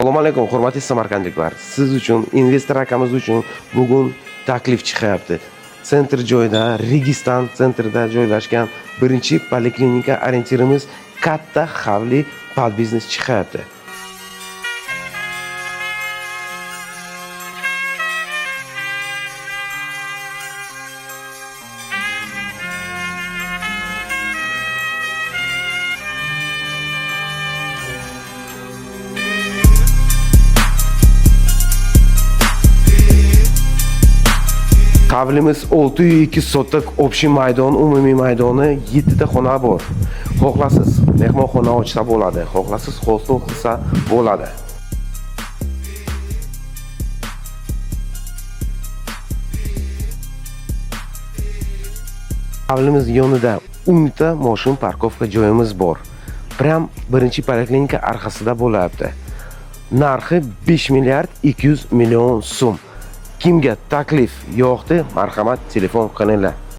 Assalomu alaykum, hurmatli samarqandliklar. Siz uchun, investor akamiz uchun bugun taklif chiqyapti. Sentr joyda, Registon sentrida joylashgan birinchi poliklinika orientirimiz katta xavli podbiznes chiqyapti. Havlimiz 602 sotik общий maydon, umumiy maydoni 7 ta xona bor. Xohlasiz mehmonxona ochsa bo'ladi, xohlasiz hostel qilsa bo'ladi. Havlimiz yonida 10 ta moshin parkovka joyimiz bor. Prям birinchi poliklinika orqasida bo'lyapti. Narxi 5 milliard 200 million so'm. Kimga taklif yoqdi, marhamat telefon qilinglar.